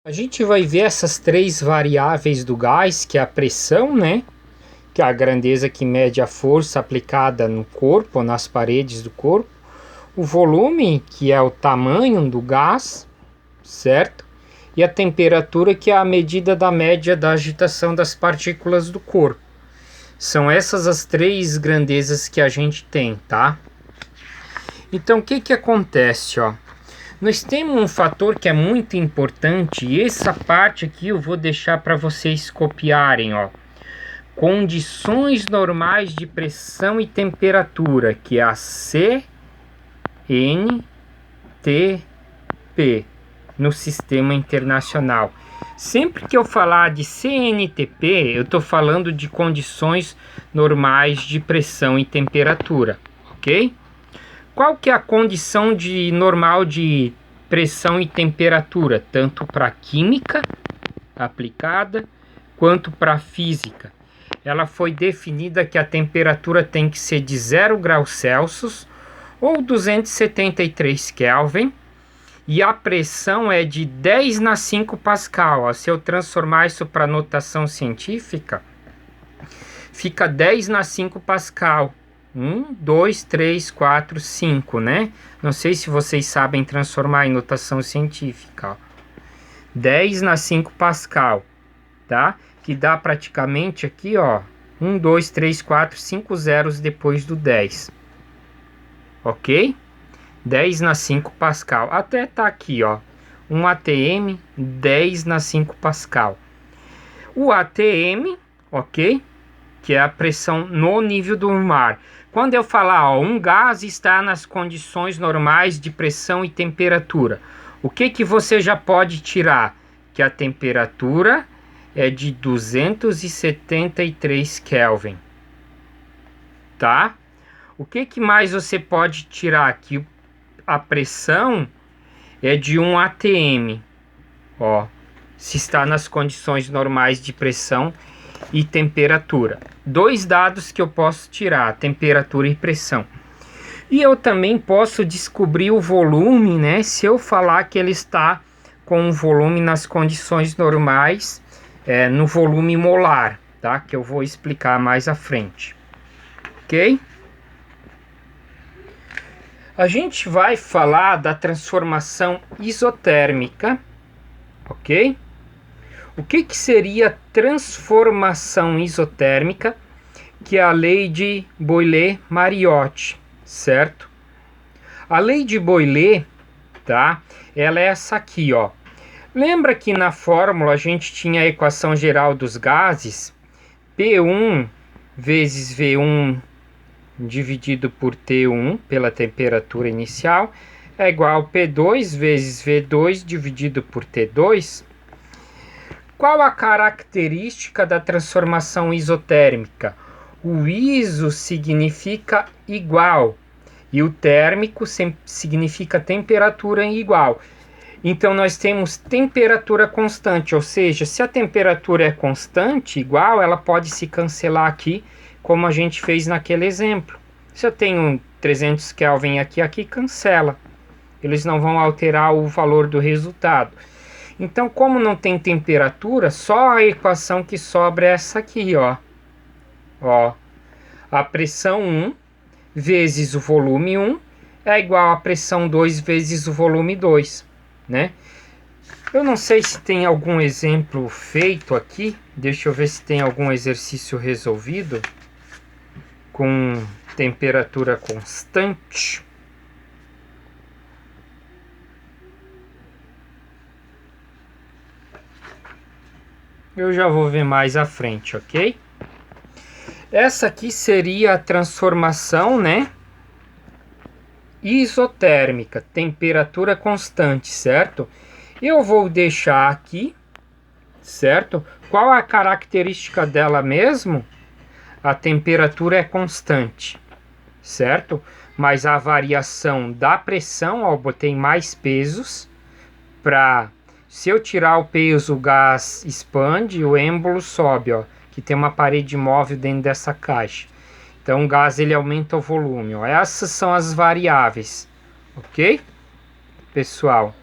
A gente vai ver essas três variáveis do gás, que é a pressão, né? Que é a grandeza que mede a força aplicada no corpo, nas paredes do corpo. O volume, que é o tamanho do gás, certo? E a temperatura, que é a medida da média da agitação das partículas do corpo. São essas as três grandezas que a gente tem, tá? Então, o que acontece, ó? Nós temos um fator que é muito importante, e essa parte aqui eu vou deixar para vocês copiarem, ó. Condições normais de pressão e temperatura, que é a CNTP no sistema internacional. Sempre que eu falar de CNTP, eu estou falando de condições normais de pressão e temperatura, ok? Qual que é a condição normal de pressão e temperatura, tanto para química aplicada quanto para física? Ela foi definida que a temperatura tem que ser de 0 graus Celsius ou 273 Kelvin, e a pressão é de 10 na 5 Pascal. Se eu transformar isso para notação científica, fica 10 na 5 Pascal. 1, 2, 3, 4, 5, né? Não sei se vocês sabem transformar em notação científica. Ó. 10 na 5 Pascal, tá? Que dá praticamente aqui, ó, 1, 2, 3, 4, 5 zeros depois do 10. Ok? 10 na 5 Pascal. Até tá aqui, ó. Um ATM, 10 na 5 Pascal. O ATM, ok? Que é a pressão no nível do mar. Quando eu falar, ó, um gás está nas condições normais de pressão e temperatura, o que você já pode tirar? Que a temperatura é de 273 Kelvin, tá? O que mais você pode tirar? Que a pressão é de um ATM, ó, se está nas condições normais de pressão e temperatura. Dois dados que eu posso tirar, temperatura e pressão. E eu também posso descobrir o volume, né? Se eu falar que ele está com o volume nas condições normais, no volume molar, tá? Que eu vou explicar mais à frente. Ok? A gente vai falar da transformação isotérmica, ok? O que seria transformação isotérmica? Que é a lei de Boyle-Mariotte, certo? A lei de Boyle, tá? Ela é essa aqui, ó. Lembra que na fórmula a gente tinha a equação geral dos gases? P1 vezes V1 dividido por T1 pela temperatura inicial é igual a P2 vezes V2 dividido por T2. Qual a característica da transformação isotérmica? O iso significa igual e o térmico significa temperatura igual. Então nós temos temperatura constante, ou seja, se a temperatura é constante, igual, ela pode se cancelar aqui, como a gente fez naquele exemplo. Se eu tenho 300 Kelvin aqui cancela. Eles não vão alterar o valor do resultado. Então, como não tem temperatura, só a equação que sobra é essa aqui, ó. Ó, a pressão 1 vezes o volume 1 é igual a pressão 2 vezes o volume 2, né? Eu não sei se tem algum exemplo feito aqui. Deixa eu ver se tem algum exercício resolvido com temperatura constante. Eu já vou ver mais à frente, ok? Essa aqui seria a transformação, né? Isotérmica, temperatura constante, certo? Eu vou deixar aqui, certo? Qual a característica dela mesmo? A temperatura é constante, certo? Mas a variação da pressão, ó, eu botei mais pesos para... Se eu tirar o peso, o gás expande, o êmbolo sobe, ó, que tem uma parede móvel dentro dessa caixa. Então o gás ele aumenta o volume, ó. Essas são as variáveis, ok? Pessoal,